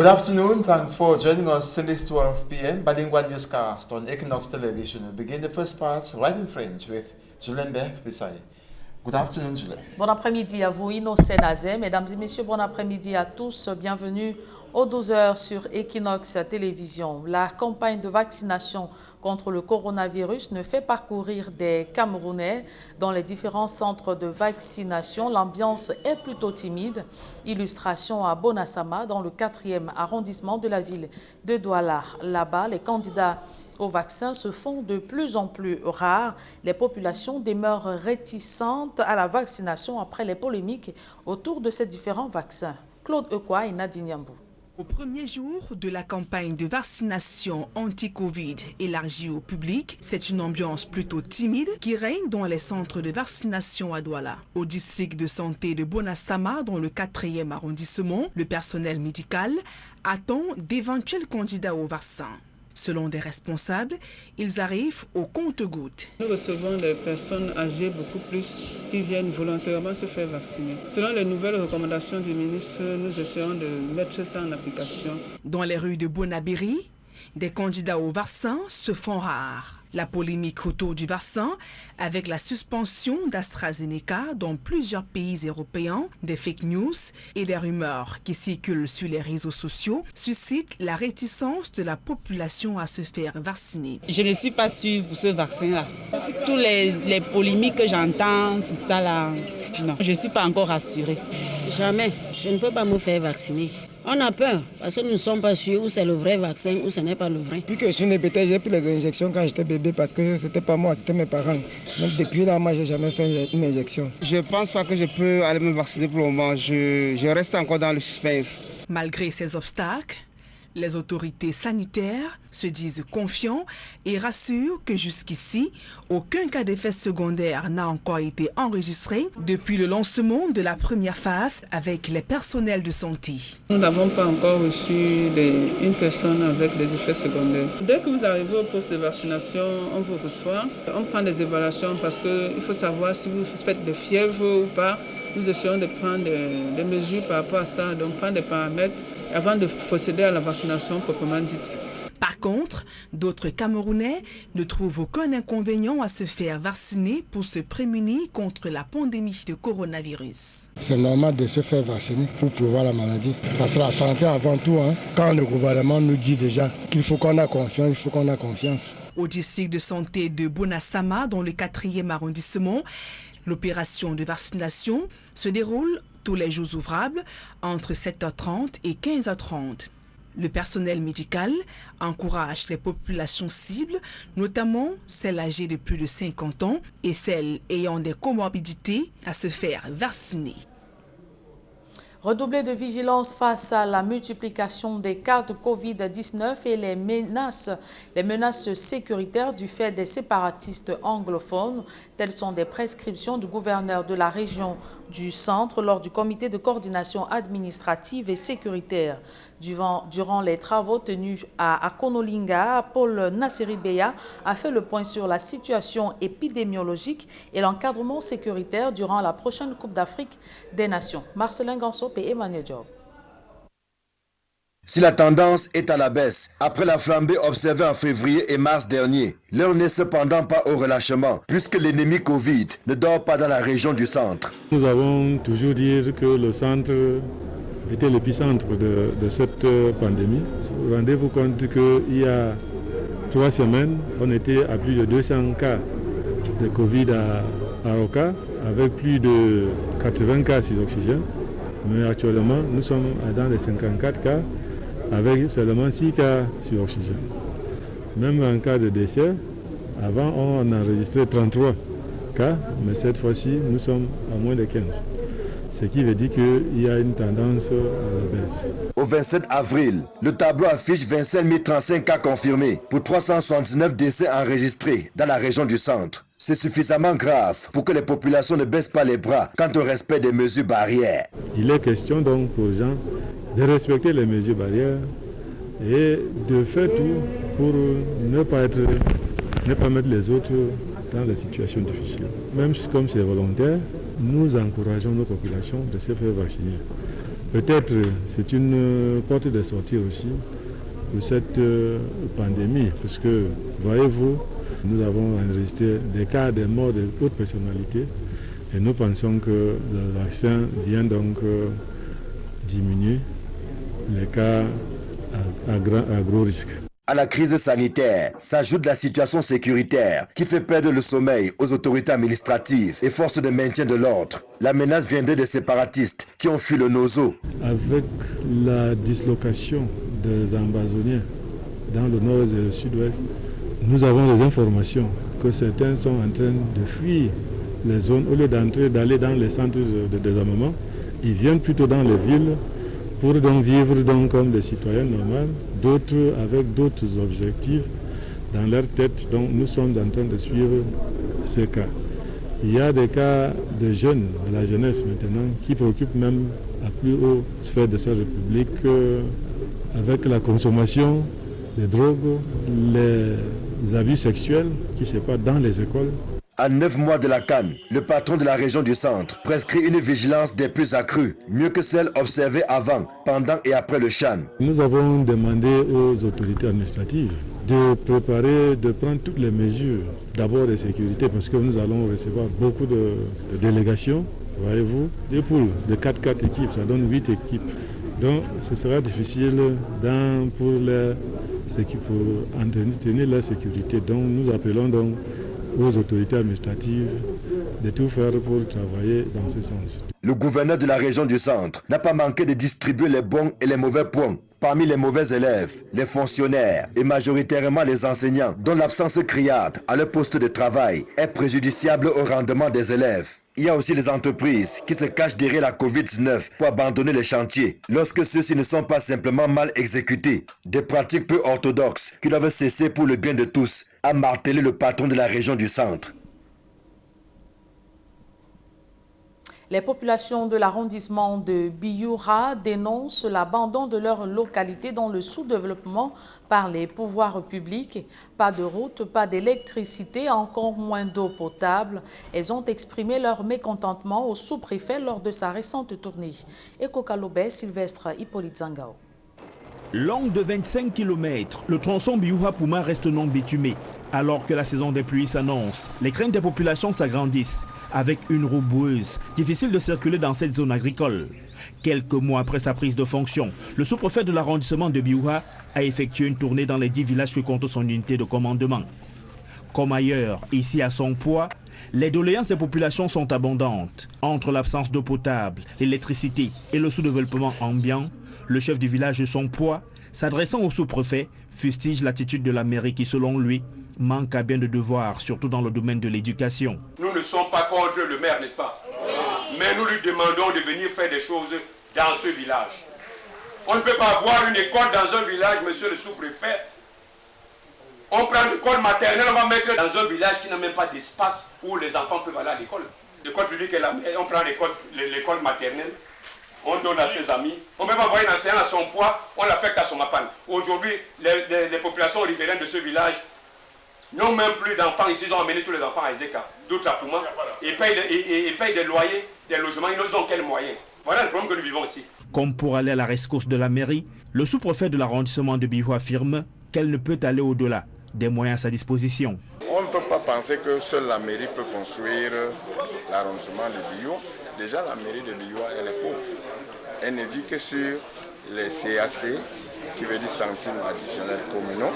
afternoon. Thanks for joining us in this 12 p.m. bilingual newscast on Equinox Television. We begin the first part right in French with Julien Beth Bissaye. Good afternoon, Julien. Bon après-midi à vous, Innocent Nazé. Mesdames et messieurs, bon après-midi à tous. Bienvenue aux 12h sur Equinox Télévision. La campagne de vaccination contre le coronavirus ne fait pas courir des Camerounais dans les différents centres de vaccination. L'ambiance est plutôt timide. Illustration à Bonassama, dans le 4e arrondissement de la ville de Douala. Là-bas, les candidats aux vaccins se font de plus en plus rares. Les populations demeurent réticentes à la vaccination après les polémiques autour de ces différents vaccins. Claude Ekwa et Nadine Yambou. Au premier jour de la campagne de vaccination anti-Covid élargie au public, c'est une ambiance plutôt timide qui règne dans les centres de vaccination à Douala. Au district de santé de Bonassama, dans le 4e arrondissement, le personnel médical attend d'éventuels candidats au vaccin. Selon des responsables, ils arrivent au compte-gouttes. Nous recevons des personnes âgées beaucoup plus qui viennent volontairement se faire vacciner. Selon les nouvelles recommandations du ministre, nous essayons de mettre ça en application. Dans les rues de Bonabéry, des candidats au vaccin se font rares. La polémique autour du vaccin, avec la suspension d'AstraZeneca dans plusieurs pays européens, des fake news et des rumeurs qui circulent sur les réseaux sociaux, suscite la réticence de la population à se faire vacciner. Je ne suis pas sûre pour ce vaccin-là. Tous les polémiques que j'entends sur ça, là, non, je ne suis pas encore rassurée. Jamais. Je ne peux pas me faire vacciner. On a peur parce que nous ne sommes pas sûrs où c'est le vrai vaccin ou ce n'est pas le vrai. Depuis que je suis né, peut-être j'ai pris les injections quand j'étais bébé parce que c'était pas moi, c'était mes parents. Donc depuis là, moi, j'ai jamais fait une injection. Je pense pas que je peux aller me vacciner pour le moment. Je reste encore dans le suspense. Malgré ces obstacles, les autorités sanitaires se disent confiants et rassurent que jusqu'ici, aucun cas d'effet secondaire n'a encore été enregistré depuis le lancement de la première phase avec les personnels de santé. Nous n'avons pas encore reçu une personne avec des effets secondaires. Dès que vous arrivez au poste de vaccination, on vous reçoit. On prend des évaluations parce qu'il faut savoir si vous faites des fièvres ou pas. Nous essayons de prendre des mesures par rapport à ça, donc prendre des paramètres avant de procéder à la vaccination proprement dite. Par contre, d'autres Camerounais ne trouvent aucun inconvénient à se faire vacciner pour se prémunir contre la pandémie de coronavirus. C'est normal de se faire vacciner pour prévoir la maladie. Parce que la santé avant tout, quand le gouvernement nous dit déjà qu'il faut qu'on ait confiance, il faut qu'on ait confiance. Au district de santé de Bonassama, dans le 4e arrondissement, l'opération de vaccination se déroule tous les jours ouvrables entre 7h30 et 15h30. Le personnel médical encourage les populations cibles, notamment celles âgées de plus de 50 ans et celles ayant des comorbidités, à se faire vacciner. Redoubler de vigilance face à la multiplication des cas de Covid-19 et les menaces sécuritaires du fait des séparatistes anglophones. Telles sont des prescriptions du gouverneur de la région du centre lors du comité de coordination administrative et sécuritaire. Durant les travaux tenus à Konolinga, Paul Nasseribeya a fait le point sur la situation épidémiologique et l'encadrement sécuritaire durant la prochaine Coupe d'Afrique des Nations. Marcelin Gansop et Emmanuel Diop. Si la tendance est à la baisse, après la flambée observée en février et mars dernier, l'heure n'est cependant pas au relâchement, puisque l'ennemi Covid ne dort pas dans la région du centre. Nous avons toujours dit que le centre était l'épicentre de cette pandémie. Rendez-vous compte qu'il y a 3 semaines, on était à plus de 200 cas de Covid à Oka, avec plus de 80 cas sur oxygène. Mais actuellement, nous sommes dans les 54 cas, avec seulement 6 cas sur oxygène. Même en cas de décès, avant on a enregistré 33 cas, mais cette fois-ci nous sommes à moins de 15. Ce qui veut dire qu'il y a une tendance à la baisse. Au 27 avril, le tableau affiche 25 035 cas confirmés pour 379 décès enregistrés dans la région du centre. C'est suffisamment grave pour que les populations ne baissent pas les bras quant au respect des mesures barrières. Il est question donc aux gens de respecter les mesures barrières et de faire tout pour ne pas mettre les autres dans des situations difficiles. Même comme c'est volontaire, nous encourageons nos populations de se faire vacciner. Peut-être c'est une porte de sortie aussi de cette pandémie, parce que, voyez-vous, nous avons enregistré des cas de morts de hautes personnalités et nous pensons que le vaccin vient donc diminuer les cas à gros risque. À la crise sanitaire s'ajoute la situation sécuritaire qui fait perdre le sommeil aux autorités administratives et forces de maintien de l'ordre. La menace viendrait des séparatistes qui ont fui le Nozo. Avec la dislocation des amazoniens dans le nord et le sud-ouest, nous avons des informations que certains sont en train de fuir les zones au lieu d'aller dans les centres de désarmement. Ils viennent plutôt dans les villes pour donc vivre donc comme des citoyens normaux, d'autres avec d'autres objectifs dans leur tête. Donc nous sommes en train de suivre ces cas. Il y a des cas de jeunes, de la jeunesse maintenant, qui préoccupent même à plus haute sphère de sa République avec la consommation des drogues, les abus sexuels qui se passent dans les écoles. À 9 mois de la CAN, le patron de la région du centre prescrit une vigilance des plus accrues, mieux que celle observée avant, pendant et après le CHAN. Nous avons demandé aux autorités administratives de préparer, de prendre toutes les mesures, d'abord de sécurité, parce que nous allons recevoir beaucoup de délégations, voyez-vous, des poules de 4 équipes, ça donne 8 équipes. Donc ce sera difficile pour entretenir la sécurité. Donc nous appelons donc aux autorités administratives de tout faire pour travailler dans ce sens. Le gouverneur de la région du centre n'a pas manqué de distribuer les bons et les mauvais points. Parmi les mauvais élèves, les fonctionnaires et majoritairement les enseignants dont l'absence criarde à leur poste de travail est préjudiciable au rendement des élèves. Il y a aussi les entreprises qui se cachent derrière la Covid-19 pour abandonner les chantiers lorsque ceux-ci ne sont pas simplement mal exécutés. Des pratiques peu orthodoxes qui doivent cesser pour le bien de tous, a martelé le patron de la région du centre. Les populations de l'arrondissement de Biyura dénoncent l'abandon de leur localité dans le sous-développement par les pouvoirs publics. Pas de route, pas d'électricité, encore moins d'eau potable. Elles ont exprimé leur mécontentement au sous-préfet lors de sa récente tournée. Eko Kalobé, Sylvestre Hippolyte Zangao. Long de 25 km, le tronçon Biyura-Pouma reste non bitumé. Alors que la saison des pluies s'annonce, les craintes des populations s'agrandissent. Avec une roue boueuse, difficile de circuler dans cette zone agricole. Quelques mois après sa prise de fonction, le sous-préfet de l'arrondissement de Biyura a effectué une tournée dans les 10 villages que compte son unité de commandement. Comme ailleurs, ici à Sompoix, les doléances des populations sont abondantes. Entre l'absence d'eau potable, l'électricité et le sous-développement ambiant, le chef du village de Sompoix, s'adressant au sous-préfet, fustige l'attitude de la mairie qui, selon lui, manque à bien de devoirs, surtout dans le domaine de l'éducation. Nous ne sommes pas contre le maire, n'est-ce pas? Mais nous lui demandons de venir faire des choses dans ce village. On ne peut pas avoir une école dans un village, monsieur le sous-préfet. On prend l'école maternelle, on va mettre dans un village qui n'a même pas d'espace où les enfants peuvent aller à l'école. L'école publique est là, on prend l'école maternelle, on donne à ses amis. On ne peut pas avoir un enseignant à son poids, on l'affecte à son mapan. Aujourd'hui, les populations riveraines de ce village n'ont même plus d'enfants. Ici, ils ont amené tous les enfants à Ezeka, d'autres à Pouma. Ils payent des loyers, des logements, ils n'ont quels moyens. Voilà le problème que nous vivons ici. Comme pour aller à la rescousse de la mairie, le sous-préfet de l'arrondissement de Biyura affirme qu'elle ne peut aller au-delà des moyens à sa disposition. On ne peut pas penser que seule la mairie peut construire l'arrondissement de Biyura. Déjà, la mairie de Biyura, elle est pauvre. Elle ne vit que sur les CAC, qui veut dire centimes additionnels communaux,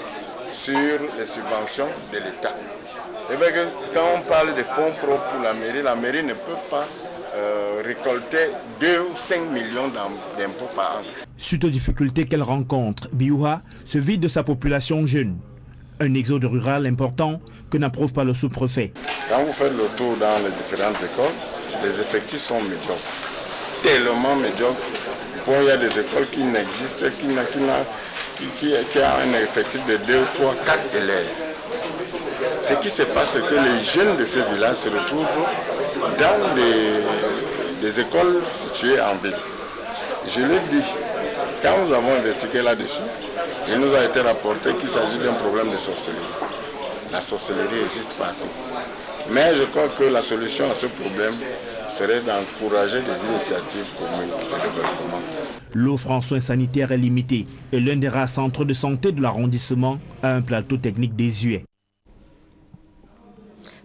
sur les subventions de l'État. Et bien que quand on parle de fonds propres pour la mairie ne peut pas récolter 2 ou 5 millions d'impôts par an. Suite aux difficultés qu'elle rencontre, Biyura se vide de sa population jeune. Un exode rural important que n'approuve pas le sous-préfet. Quand vous faites le tour dans les différentes écoles, les effectifs sont médiocres. Tellement médiocres. Bon, il y a des écoles qui n'existent, qui a un effectif de 2, 3, 4 élèves. Ce qui se passe, c'est que les jeunes de ce village se retrouvent dans des écoles situées en ville. Je l'ai dit, quand nous avons investigué là-dessus, il nous a été rapporté qu'il s'agit d'un problème de sorcellerie. La sorcellerie existe partout. Mais je crois que la solution à ce problème serait d'encourager des initiatives communes de développement L'offre en soins sanitaires est limitée et l'un des rares centres de santé de l'arrondissement a un plateau technique désuet.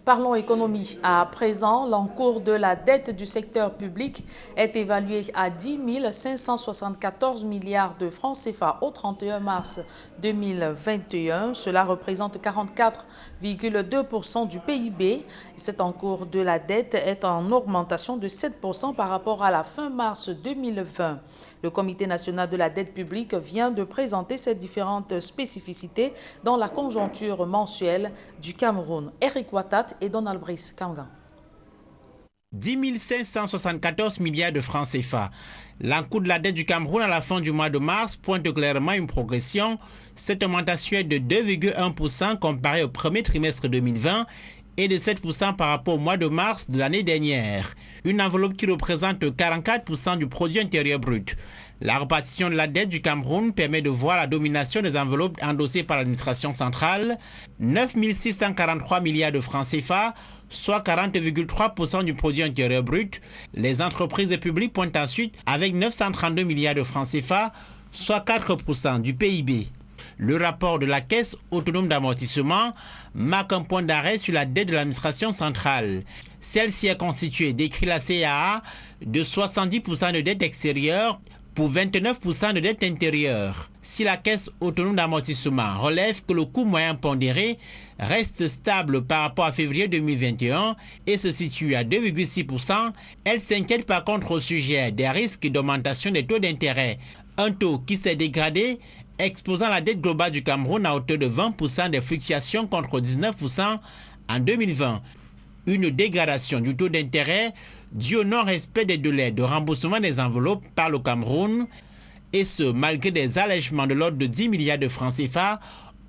Parlons économie. À présent, l'encours de la dette du secteur public est évalué à 10 574 milliards de francs CFA au 31 mars 2021. Cela représente 44,2% du PIB. Cet encours de la dette est en augmentation de 7% par rapport à la fin mars 2020. Le Comité national de la dette publique vient de présenter ces différentes spécificités dans la conjoncture mensuelle du Cameroun. Eric Ouattat et Donald Brice Kangan. 10 574 milliards de francs CFA. L'encours de la dette du Cameroun à la fin du mois de mars pointe clairement une progression. Cette augmentation est de 2,1% comparée au premier trimestre 2020 et de 7% par rapport au mois de mars de l'année dernière. Une enveloppe qui représente 44% du produit intérieur brut. La répartition de la dette du Cameroun permet de voir la domination des enveloppes endossées par l'administration centrale. 9 643 milliards de francs CFA, soit 40,3% du produit intérieur brut. Les entreprises et publics pointent ensuite avec 932 milliards de francs CFA, soit 4% du PIB. Le rapport de la Caisse autonome d'amortissement marque un point d'arrêt sur la dette de l'administration centrale. Celle-ci est constituée, décrit la CAA, de 70% de dette extérieure pour 29% de dette intérieure. Si la Caisse autonome d'amortissement relève que le coût moyen pondéré reste stable par rapport à février 2021 et se situe à 2,6%, elle s'inquiète par contre au sujet des risques d'augmentation des taux d'intérêt. Un taux qui s'est dégradé, exposant la dette globale du Cameroun à hauteur de 20% des fluctuations contre 19% en 2020. Une dégradation du taux d'intérêt due au non-respect des délais de remboursement des enveloppes par le Cameroun, et ce malgré des allègements de l'ordre de 10 milliards de francs CFA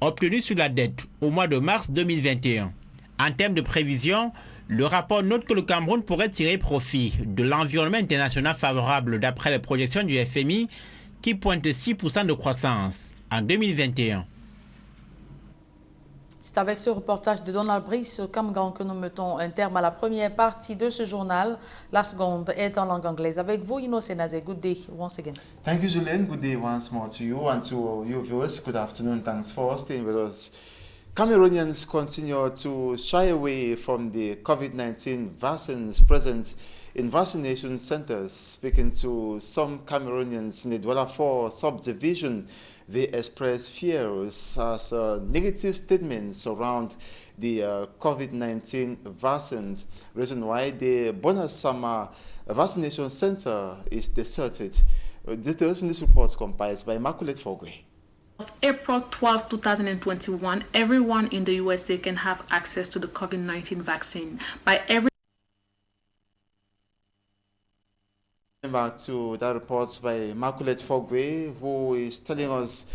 obtenus sur la dette au mois de mars 2021. En termes de prévision, le rapport note que le Cameroun pourrait tirer profit de l'environnement international favorable d'après les projections du FMI qui pointe 6% de croissance en 2021. C'est avec ce reportage de Donald Brice Kamgan que nous mettons un terme à la première partie de ce journal. La seconde est en langue anglaise. Avec vous, Ino Senaze. Good day once again. Thank you, Julien. Good day once more to you and to you viewers. Good afternoon. Thanks for staying with us. Cameroonians continue to shy away from the COVID-19 vaccines present in vaccination centers. Speaking to some Cameroonians in the Douala 4 subdivision, they express fears as negative statements around the COVID-19 vaccines, reason why the Bonasama vaccination center is deserted. Details in this report compiled by Immaculate Fogwe. Of April 12, 2021, everyone in the USA can have access to the COVID-19 vaccine. Back to that report by Immaculate Fogwe, who is telling us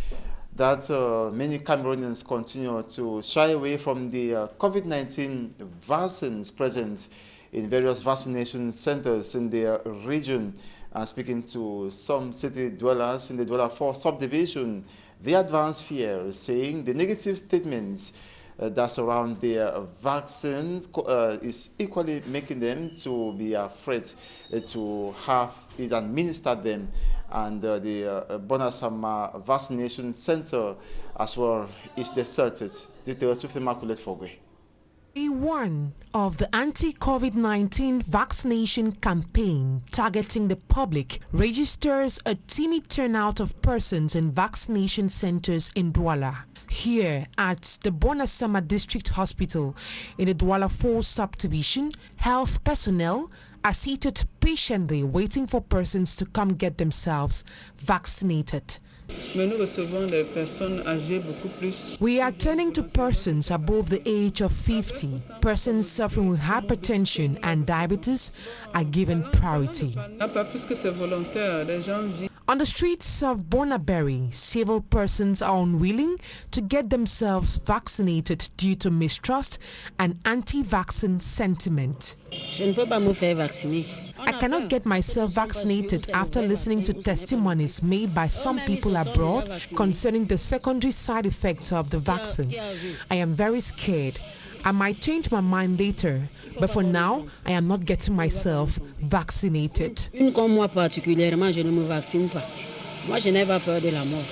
that many Cameroonians continue to shy away from the COVID-19 vaccines present in various vaccination centers in their region. Speaking to some city dwellers in the Douala 4 subdivision, they advance fear, saying the negative statements that surround the vaccine is equally making them to be afraid to have it administered them. And the Bonasama vaccination center as well is deserted. Details with Immaculate Fogwe. Day one of the anti-COVID-19 vaccination campaign targeting the public registers a timid turnout of persons in vaccination centers in Douala. Here at the Bonasama District Hospital in the Douala 4 subdivision, health personnel are seated patiently waiting for persons to come get themselves vaccinated. We are turning to persons above the age of 50. Persons suffering with hypertension and diabetes are given priority. On the streets of Bonaberry, several persons are unwilling to get themselves vaccinated due to mistrust and anti-vaccine sentiment. I cannot get myself vaccinated after listening to testimonies made by some people abroad concerning the secondary side effects of the vaccine. I am very scared. I might change my mind later, but for now, I am not getting myself vaccinated. Moi, je n'ai pas peur de la mort.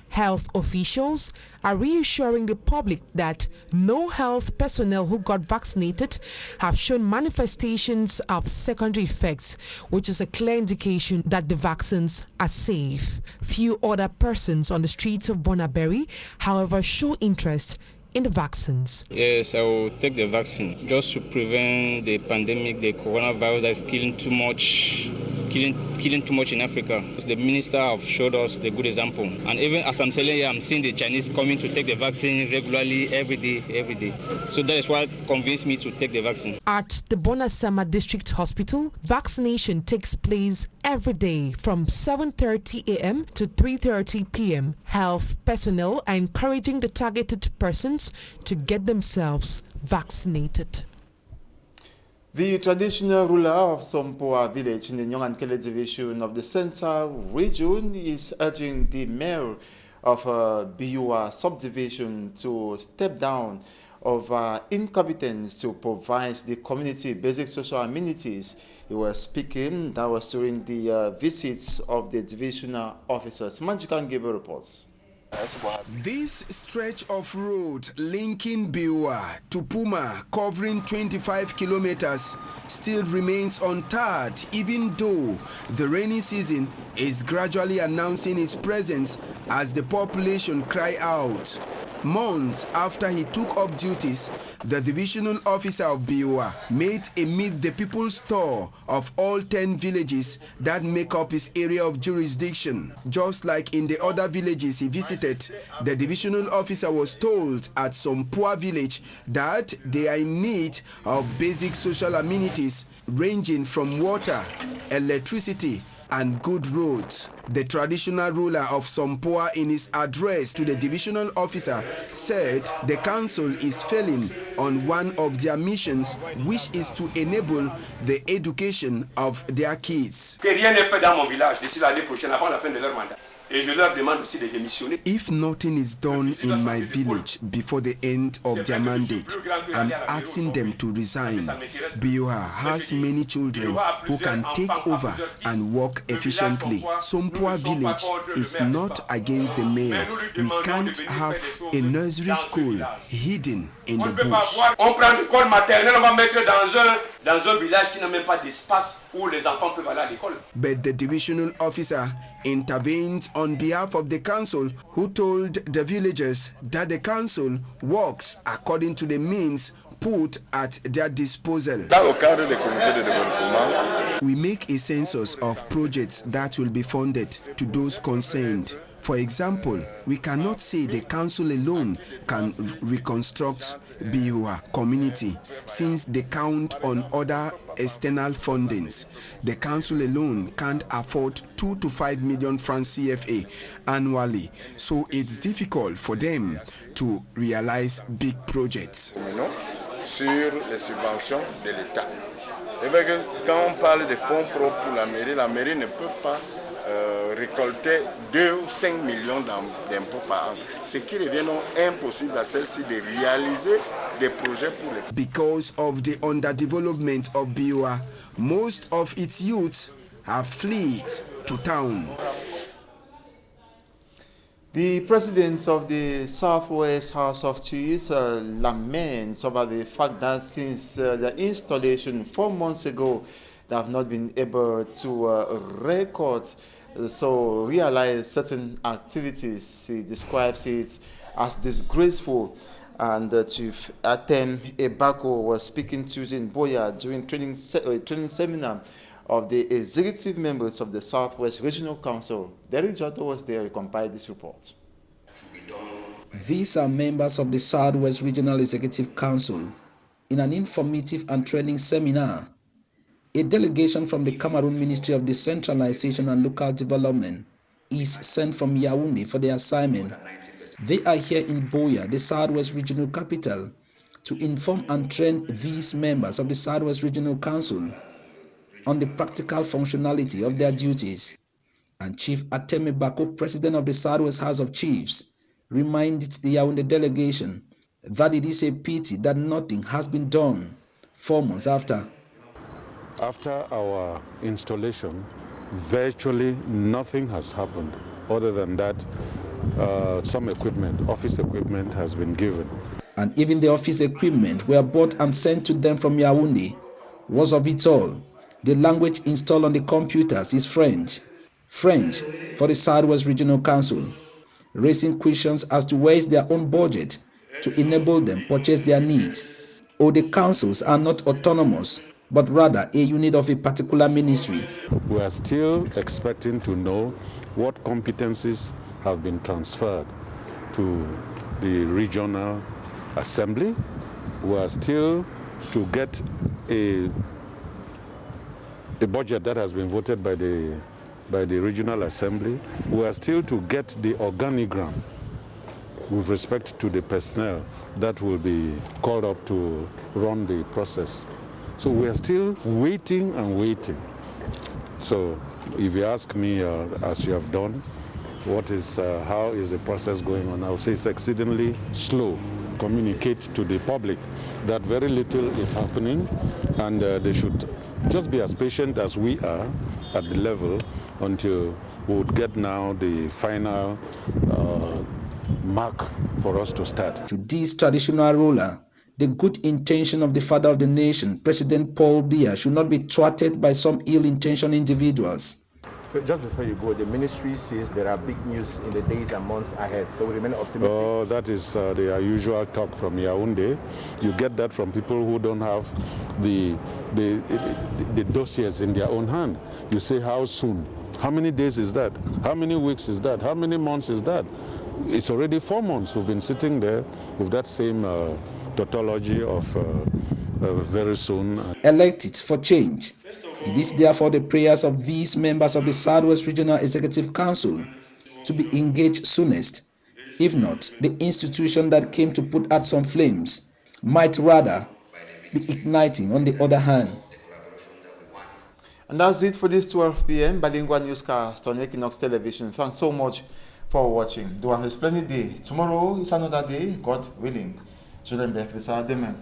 Health officials are reassuring the public that no health personnel who got vaccinated have shown manifestations of secondary effects, which is a clear indication that the vaccines are safe. Few other persons on the streets of Bonaberi, however, show interest in the vaccines. Yes, I will take the vaccine just to prevent the pandemic, the coronavirus that is killing too much in Africa. The minister have showed us the good example. And even as I'm telling you, I'm seeing the Chinese coming to take the vaccine regularly every day. So that is what convinced me to take the vaccine. At the Bonasama District Hospital, vaccination takes place every day from 7:30 a.m. to 3:30 p.m. Health personnel are encouraging the targeted persons to get themselves vaccinated. The traditional ruler of Sompoa village in the Nyonkele division of the Central region is urging the mayor of Biua subdivision to step down of incompetence to provide the community basic social amenities. He was speaking, that was during the visits of the divisional officers. Manjikan Gabriel reports. This stretch of road linking Biua to Puma, covering 25 kilometers, still remains untarred, even though the rainy season is gradually announcing its presence as the population cry out. Months after he took up duties, the divisional officer of Biua made a Meet the People's tour of all 10 villages that make up his area of jurisdiction. Just like in the other villages he visited, the divisional officer was told at some poor village that they are in need of basic social amenities ranging from water, electricity, and good roads. The traditional ruler of Sompoa, in his address to the divisional officer, said the council is failing on one of their missions, which is to enable the education of their kids. If nothing is done in my village before the end of their mandate, I'm asking them to resign. Biua has many children who can take over and work efficiently. Sompoa village is not against the mayor. We can't have a nursery school hidden in the bush. On prend l'école maternelle, on va mettre dans un village qui n'a même pas d'espace où les enfants peuvent aller à l'école. But the divisional officer intervened on behalf of the council, who told the villagers that the council works according to the means put at their disposal. We make a census of projects that will be funded to those concerned. For example, we cannot say the council alone can reconstruct Biua community, since they count on other external fundings. The council alone can't afford 2 to 5 million francs CFA annually, so it's difficult for them to realize big projects. Sur les subventions de l'État. Quand on parle de fonds propres pour la mairie ne peut pas récolter 2 ou 5 millions d'impôts par an, ce qui revient donc impossible à celle-ci de réaliser des projets pour les... Because of the underdevelopment of Biua, most of its youths have fled to town. The president of the Southwest House of Chiefs laments over the fact that since the installation 4 months ago, they have not been able to record, so realize certain activities. He describes it as disgraceful. And Chief Atem Ebako was speaking Tuesday in Boya during training seminar of the executive members of the Southwest Regional Council. Derek Jotto was there to compile this report. These are members of the Southwest Regional Executive Council in an informative and training seminar. A delegation from the Cameroon Ministry of Decentralization and Local Development is sent from Yaoundé for the assignment. They are here in Boya, the Southwest Regional Capital, to inform and train these members of the Southwest Regional Council on the practical functionality of their duties. And Chief Ateme Bako, President of the Southwest House of Chiefs, reminded the Yaoundé delegation that it is a pity that nothing has been done 4 months after. After our installation, virtually nothing has happened. Other than that, some equipment, office equipment has been given. And even the office equipment were bought and sent to them from Yaoundé. Worst of it all, the language installed on the computers is French. French for the Southwest Regional Council, raising questions as to where is their own budget to enable them purchase their needs. Or the councils are not autonomous, but rather a unit of a particular ministry. We are still expecting to know what competencies have been transferred to the regional assembly. We are still to get a budget that has been voted by the regional assembly. We are still to get the organigram with respect to the personnel that will be called up to run the process. So we are still waiting and waiting. So if you ask me, as you have done, how is the process going on, I would say it's exceedingly slow. Communicate to the public that very little is happening, and they should just be as patient as we are at the level until we would get now the final mark for us to start. To this traditional ruler, the good intention of the father of the nation, President Paul Biya, should not be thwarted by some ill-intentioned individuals. Just before you go, the ministry says there are big news in the days and months ahead, so we remain optimistic. Oh, that is the usual talk from Yaoundé. You get that from people who don't have the dossiers in their own hand. You say, how soon? How many days is that? How many weeks is that? How many months is that? It's already 4 months we've been sitting there with that same tautology of very soon. Elected for change. It is therefore the prayers of these members of the Southwest Regional Executive Council to be engaged soonest. If not, the institution that came to put out some flames might rather be igniting on the other hand. And that's it for this 12 p.m. bilingual newscast on Equinox Television. Thanks so much for watching. Do have a splendid day. Tomorrow is another day, God willing. Je l'aime bien, ça demain.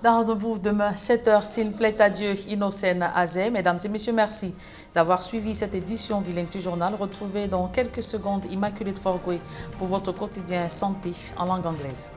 Rendez-vous demain, 7h, s'il plaît à Dieu, Innocène Azé. Mesdames et messieurs, merci d'avoir suivi cette édition bilingue du journal. Retrouvez dans quelques secondes Immaculée Forgoué pour votre quotidien santé en langue anglaise.